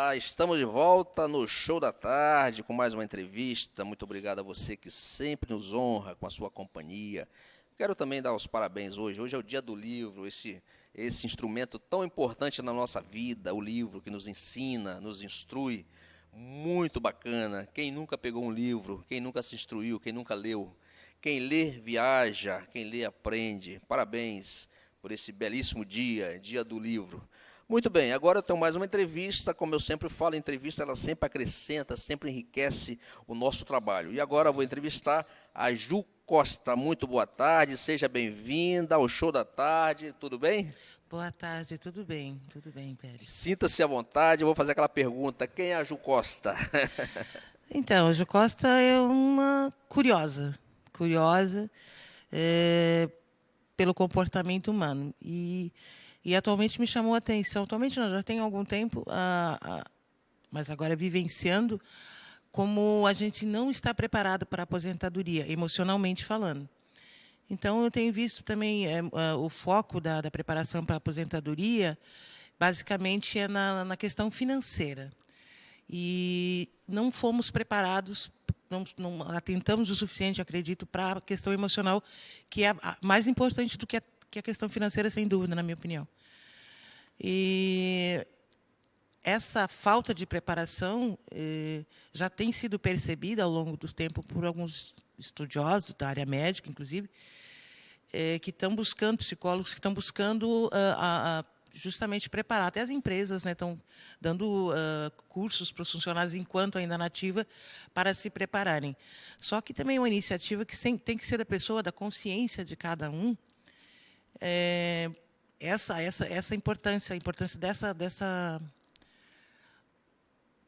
Olá, estamos de volta no Show da Tarde com mais uma entrevista. Muito obrigado a você que sempre nos honra com a sua companhia. Quero também dar os parabéns hoje. Hoje é o dia do livro, esse instrumento tão importante na nossa vida, o livro que nos ensina, nos instrui. Muito bacana. Quem nunca pegou um livro, quem nunca se instruiu, quem nunca leu. Quem lê, viaja, quem lê, aprende. Parabéns por esse belíssimo dia, dia do livro. Muito bem, agora eu tenho mais uma entrevista. Como eu sempre falo, a entrevista ela sempre acrescenta, sempre enriquece o nosso trabalho. E agora eu vou entrevistar a Ju Costa. Muito boa tarde, seja bem-vinda ao Show da Tarde, tudo bem? Boa tarde, tudo bem, Pérez. Sinta-se à vontade, eu vou fazer aquela pergunta, quem é a Ju Costa? Então, a Ju Costa é uma curiosa pelo comportamento humano. E atualmente me chamou a atenção, atualmente não, já tem algum tempo, mas agora vivenciando, como a gente não está preparado para a aposentadoria, emocionalmente falando. Então, eu tenho visto também o foco da preparação para a aposentadoria, basicamente, é na questão financeira. E não fomos preparados, não atentamos o suficiente, acredito, para a questão emocional, que é mais importante do que a questão financeira, sem dúvida, na minha opinião. E essa falta de preparação já tem sido percebida ao longo do tempo por alguns estudiosos da área médica, inclusive, que estão buscando, psicólogos que estão buscando justamente preparar. Até as empresas, né, estão dando cursos para os funcionários, enquanto ainda na ativa, para se prepararem. Só que também é uma iniciativa que tem que ser da pessoa, da consciência de cada um, essa importância, a importância dessa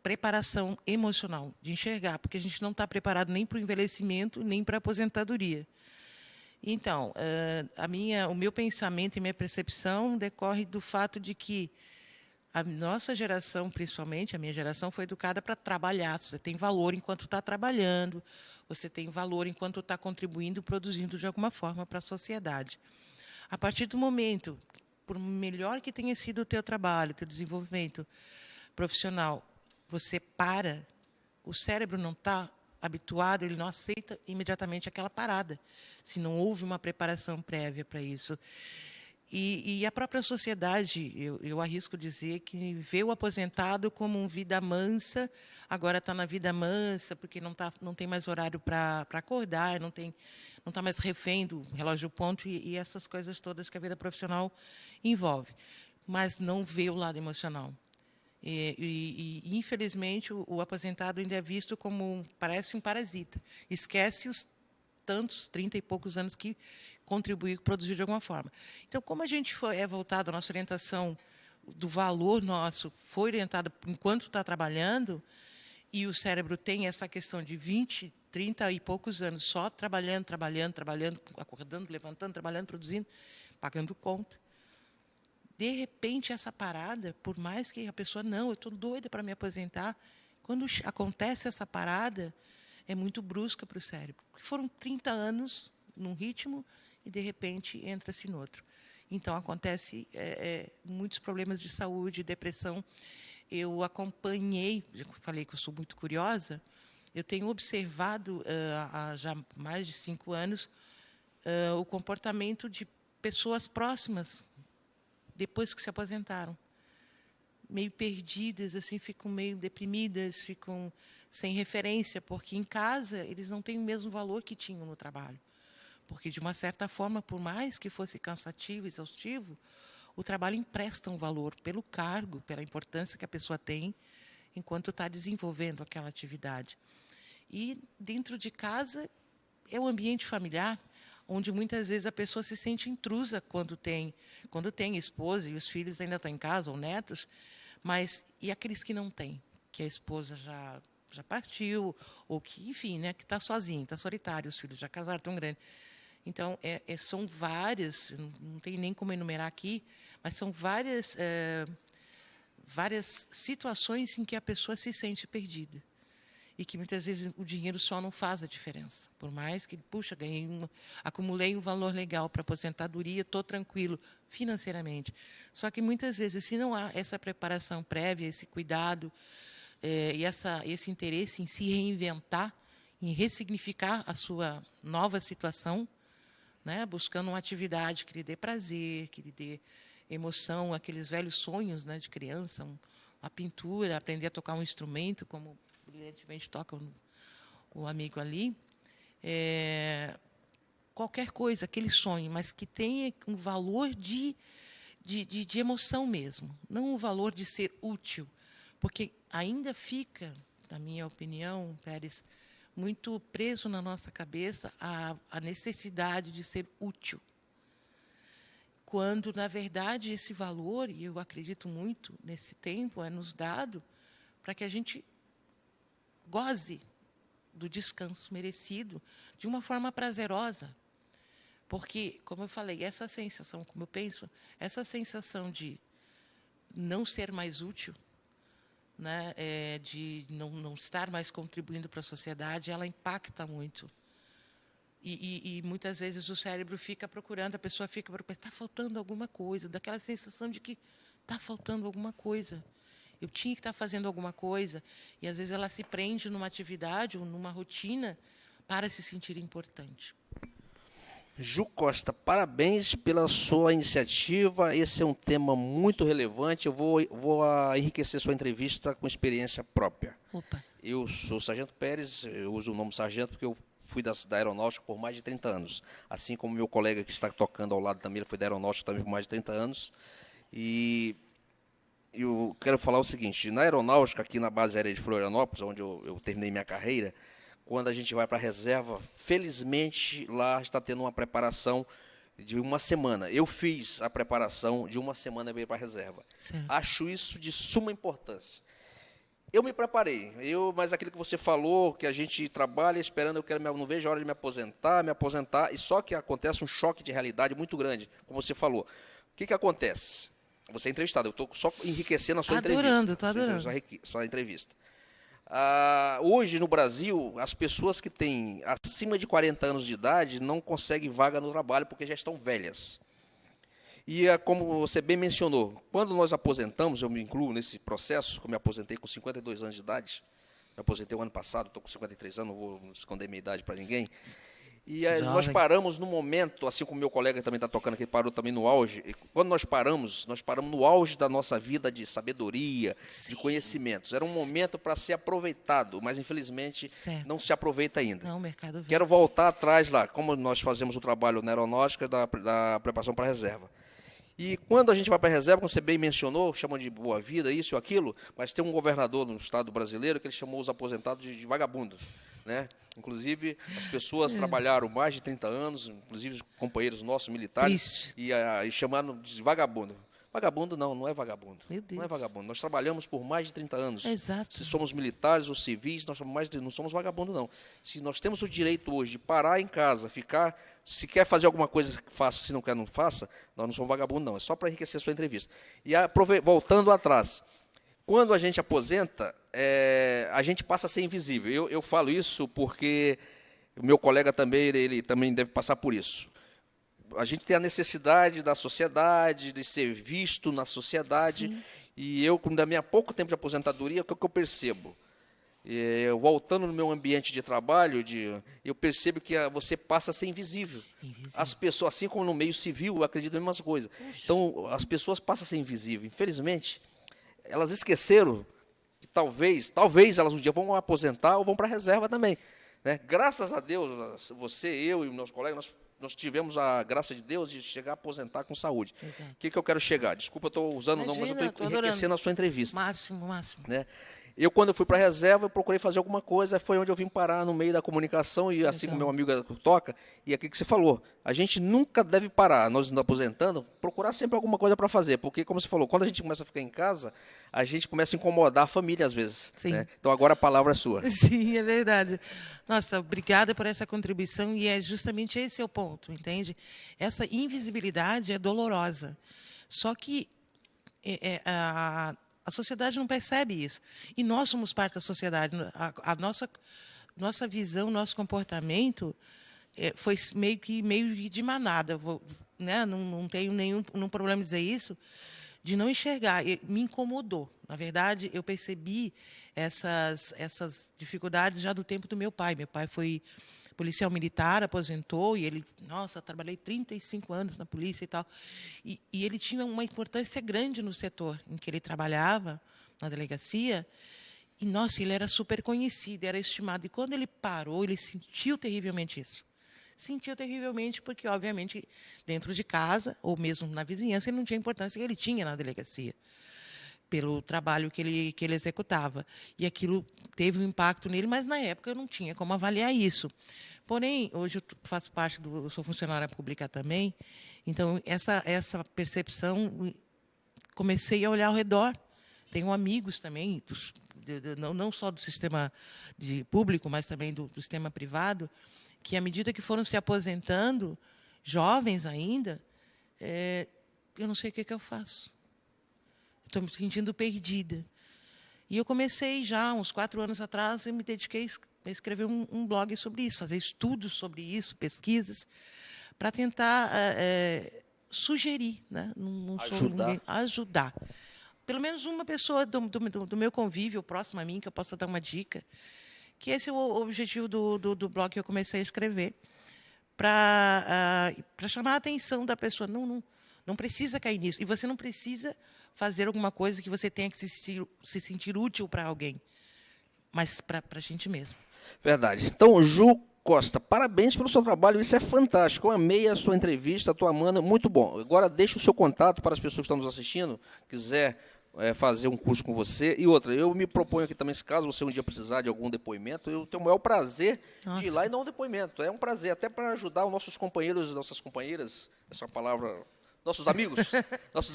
preparação emocional, de enxergar, porque a gente não está preparado nem para o envelhecimento, nem para a aposentadoria. Então, o meu pensamento e minha percepção decorre do fato de que a nossa geração, principalmente, a minha geração, foi educada para trabalhar. Você tem valor enquanto está trabalhando, você tem valor enquanto está contribuindo, produzindo de alguma forma para a sociedade. A partir do momento, por melhor que tenha sido o teu trabalho, o teu desenvolvimento profissional, você para, o cérebro não está habituado, ele não aceita imediatamente aquela parada, se não houve uma preparação prévia para isso. E a própria sociedade, eu arrisco dizer, que vê o aposentado como um vida mansa, agora está na vida mansa, porque não tem mais horário para acordar, não está mais refém do relógio ponto e essas coisas todas que a vida profissional envolve. Mas não vê o lado emocional. Infelizmente, o aposentado ainda é visto como, parece um parasita. Esquece os tantos, 30 e poucos anos que contribuiu, produziu de alguma forma. Então, como a gente é voltado, a nossa orientação do valor nosso foi orientada enquanto está trabalhando, e o cérebro tem essa questão de 20, 30 e poucos anos só trabalhando, acordando, levantando, trabalhando, produzindo, pagando conta. De repente, essa parada, por mais que a pessoa, não, eu estou doida para me aposentar, quando acontece essa parada, é muito brusca para o cérebro. Porque foram 30 anos num ritmo e, de repente, entra-se no outro. Então, acontece muitos problemas de saúde, depressão. Eu acompanhei, já falei que eu sou muito curiosa, eu tenho observado há já mais de 5 anos o comportamento de pessoas próximas depois que se aposentaram, meio perdidas, assim, ficam meio deprimidas, ficam sem referência, porque em casa eles não têm o mesmo valor que tinham no trabalho. Porque, de uma certa forma, por mais que fosse cansativo, exaustivo, o trabalho empresta um valor pelo cargo, pela importância que a pessoa tem enquanto está desenvolvendo aquela atividade. E, dentro de casa, é o ambiente familiar, onde muitas vezes a pessoa se sente intrusa quando tem esposa e os filhos ainda estão em casa, ou netos, mas e aqueles que não têm, que a esposa já partiu, ou que, enfim, né, que está sozinho, está solitário, os filhos já casaram, tão grandes. Então, são várias, não tenho nem como enumerar aqui, mas são várias situações em que a pessoa se sente perdida. e que muitas vezes o dinheiro só não faz a diferença. Por mais que, puxa, acumulei um valor legal para aposentadoria, estou tranquilo financeiramente. Só que muitas vezes, se não há essa preparação prévia, esse cuidado e esse interesse em se reinventar, em ressignificar a sua nova situação, né, buscando uma atividade que lhe dê prazer, que lhe dê emoção, aqueles velhos sonhos, né, de criança, a pintura, aprender a tocar um instrumento, como brilhantemente toca o amigo ali. Qualquer coisa, aquele sonho, mas que tenha um valor de emoção mesmo, não o valor de ser útil, porque ainda fica, na minha opinião, Pérez, muito preso na nossa cabeça a necessidade de ser útil. Quando, na verdade, esse valor, e eu acredito muito nesse tempo, é nos dado para que a gente goze do descanso merecido de uma forma prazerosa. Porque, como eu falei, essa sensação, como eu penso, essa sensação de não ser mais útil, né, de não estar mais contribuindo para a sociedade, ela impacta muito. E muitas vezes o cérebro fica procurando, a pessoa fica procurando, está faltando alguma coisa, daquela sensação de que está faltando alguma coisa. Eu tinha que estar fazendo alguma coisa. E, às vezes, ela se prende numa atividade ou numa rotina para se sentir importante. Ju Costa, parabéns pela sua iniciativa. Esse é um tema muito relevante. Eu vou enriquecer sua entrevista com experiência própria. Opa. Eu sou Sargento Pérez, eu uso o nome Sargento porque eu fui da aeronáutica por mais de 30 anos. Assim como meu colega que está tocando ao lado também, ele foi da aeronáutica também por mais de 30 anos. E eu quero falar o seguinte, na aeronáutica, aqui na base aérea de Florianópolis, onde eu terminei minha carreira, quando a gente vai para a reserva, felizmente lá está tendo uma preparação de uma semana. Eu fiz a preparação de uma semana para ir para a reserva. Certo. Acho isso de suma importância. Eu me preparei, mas aquilo que você falou, que a gente trabalha esperando, não vejo a hora de me aposentar, e só que acontece um choque de realidade muito grande, como você falou. O que acontece? Você é entrevistado, eu estou só enriquecendo a sua entrevista. Estou adorando. Sua entrevista. Hoje, no Brasil, as pessoas que têm acima de 40 anos de idade não conseguem vaga no trabalho porque já estão velhas. E, como você bem mencionou, quando nós aposentamos, eu me incluo nesse processo, eu me aposentei com 52 anos de idade, me aposentei o ano passado, estou com 53 anos, não vou esconder minha idade para ninguém. E nós paramos no momento, assim como meu colega também está tocando, que ele parou também no auge. E quando nós paramos no auge da nossa vida de sabedoria, Sim. de conhecimentos. Era um momento para ser aproveitado, mas infelizmente não se aproveita ainda. Não, o mercado vem. Quero voltar atrás lá, como nós fazemos o trabalho na aeronáutica da preparação para a reserva. E quando a gente vai para a reserva, como você bem mencionou, chamam de boa vida, isso e aquilo, mas tem um governador no estado brasileiro que ele chamou os aposentados de vagabundos. Né? Inclusive, as pessoas trabalharam mais de 30 anos, inclusive os companheiros nossos militares, e chamaram de vagabundo. Vagabundo não é vagabundo. Meu Deus. Não é vagabundo. Nós trabalhamos por mais de 30 anos. Exato. Se somos militares ou civis, não somos vagabundo, não. Se nós temos o direito hoje de parar em casa, ficar, se quer fazer alguma coisa, faça, se não quer, não faça, nós não somos vagabundo, não. É só para enriquecer a sua entrevista. E voltando atrás, quando a gente aposenta, a gente passa a ser invisível. Eu falo isso porque o meu colega também, ele também deve passar por isso. A gente tem a necessidade da sociedade, de ser visto na sociedade. Sim. E eu, com há pouco tempo de aposentadoria, o que eu percebo? Voltando no meu ambiente de trabalho, eu percebo que você passa a ser invisível. As pessoas, assim como no meio civil, eu acredito nas mesmas coisas. Então, as pessoas passam a ser invisíveis. Infelizmente, elas esqueceram que talvez elas um dia vão aposentar ou vão para a reserva também. Né? Graças a Deus, você, eu e meus colegas, nós tivemos a graça de Deus de chegar a aposentar com saúde. O que eu quero chegar? Desculpa, eu estou usando o nome, mas eu estou enriquecendo a sua entrevista. Máximo. Né? Quando eu fui para a reserva, eu procurei fazer alguma coisa, foi onde eu vim parar no meio da comunicação, e assim como meu amigo toca, e aquilo que você falou, a gente nunca deve parar, nós nos aposentando, procurar sempre alguma coisa para fazer, porque, como você falou, quando a gente começa a ficar em casa, a gente começa a incomodar a família, às vezes. Né? Então, agora a palavra é sua. Sim, é verdade. Nossa, obrigada por essa contribuição, e é justamente esse o ponto, entende? Essa invisibilidade é dolorosa, só que A sociedade não percebe isso. E nós somos parte da sociedade. A nossa visão, nosso comportamento foi meio que de manada. Né? Não tenho nenhum problema em dizer isso, de não enxergar. Me incomodou. Na verdade, eu percebi essas dificuldades já do tempo do meu pai. Meu pai foi policial militar, aposentou, e ele, nossa, trabalhei 35 anos na polícia e tal. E ele tinha uma importância grande no setor em que ele trabalhava, na delegacia, e, nossa, ele era super conhecido, era estimado. E quando ele parou, ele sentiu terrivelmente isso. Sentiu terrivelmente porque, obviamente, dentro de casa, ou mesmo na vizinhança, ele não tinha a importância que ele tinha na delegacia, pelo trabalho que ele executava. E aquilo teve um impacto nele, mas, na época, eu não tinha como avaliar isso. Porém, hoje eu faço parte eu sou funcionária pública também, então, essa percepção, comecei a olhar ao redor. Tenho amigos também, não só do sistema público, mas também do sistema privado, que, à medida que foram se aposentando, jovens ainda, eu não sei o que eu faço. Estou me sentindo perdida. E eu comecei já, uns 4 anos atrás, eu me dediquei a escrever um blog sobre isso, fazer estudos sobre isso, pesquisas, para tentar sugerir, né? Não sou ninguém, ajudar. Pelo menos uma pessoa do meu convívio, próximo a mim, que eu possa dar uma dica, que esse é o objetivo do blog que eu comecei a escrever, para chamar a atenção da pessoa. Não precisa cair nisso. E você não precisa fazer alguma coisa que você tenha que se sentir útil para alguém, mas para a gente mesmo. Verdade. Então, Ju Costa, parabéns pelo seu trabalho, isso é fantástico. Eu amei a sua entrevista, a tua Amanda, muito bom. Agora, deixa o seu contato para as pessoas que estão nos assistindo, quiser fazer um curso com você. E outra, eu me proponho aqui também, se caso você um dia precisar de algum depoimento, eu tenho o maior prazer de ir lá e dar um depoimento. É um prazer, até para ajudar os nossos companheiros e nossas companheiras, essa palavra, nossos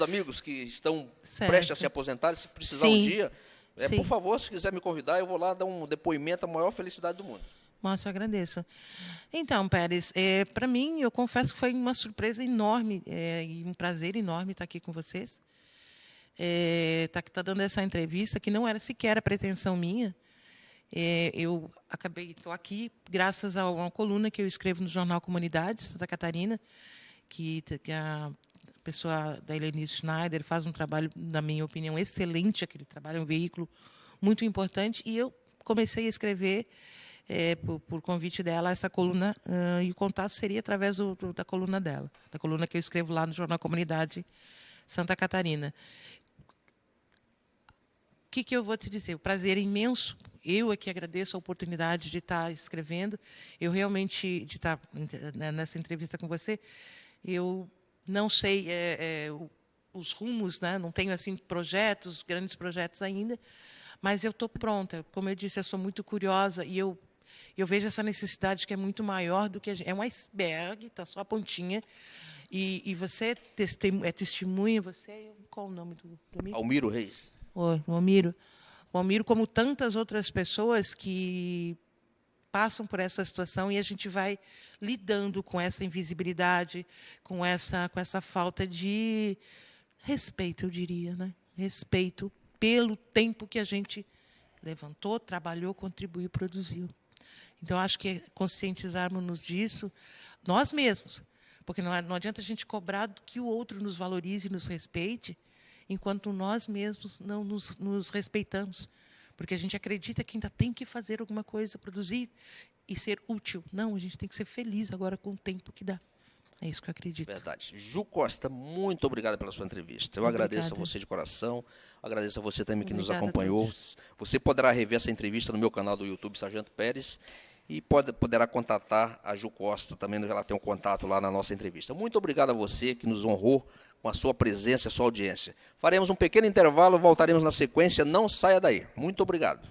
amigos que estão prestes a se aposentar, se precisar um dia, por favor, se quiser me convidar, eu vou lá dar um depoimento, a maior felicidade do mundo. Nossa, eu agradeço. Então, Pérez, para mim, eu confesso que foi uma surpresa enorme e um prazer enorme estar aqui com vocês. Tá dando essa entrevista, que não era sequer a pretensão minha. Eu estou aqui graças a uma coluna que eu escrevo no Jornal Comunidade, Santa Catarina, que a pessoa da Helenice Schneider faz um trabalho, na minha opinião, excelente. Aquele trabalho é um veículo muito importante. E eu comecei a escrever, por convite dela, essa coluna, e o contato seria através da coluna dela, da coluna que eu escrevo lá no Jornal Comunidade Santa Catarina. O que eu vou te dizer? O prazer é imenso. Eu aqui agradeço a oportunidade de estar escrevendo. Eu realmente, de estar nessa entrevista com você, eu não sei os rumos, né? Não tenho assim grandes projetos ainda, mas eu estou pronta. Como eu disse, eu sou muito curiosa e eu vejo essa necessidade que é muito maior do que é um iceberg, está só a pontinha. E você é testemunha, qual o nome do amigo? Almiro Reis. O Almiro. O Almiro, como tantas outras pessoas que passam por essa situação, e a gente vai lidando com essa invisibilidade, com essa falta de respeito, eu diria, né? Respeito pelo tempo que a gente levantou, trabalhou, contribuiu, produziu. Então, acho que conscientizarmos-nos disso, nós mesmos, porque não adianta a gente cobrar que o outro nos valorize e nos respeite, enquanto nós mesmos não nos respeitamos. Porque a gente acredita que ainda tem que fazer alguma coisa, produzir e ser útil. Não, a gente tem que ser feliz agora com o tempo que dá. É isso que eu acredito. Verdade. Ju Costa, muito obrigada pela sua entrevista. Eu agradeço a você de coração, agradeço a você também que nos acompanhou. Você poderá rever essa entrevista no meu canal do YouTube, Sargento Pérez, e poderá contatar a Ju Costa também, ela tem um contato lá na nossa entrevista. Muito obrigado a você que nos honrou com a sua presença e a sua audiência. Faremos um pequeno intervalo, voltaremos na sequência, não saia daí. Muito obrigado.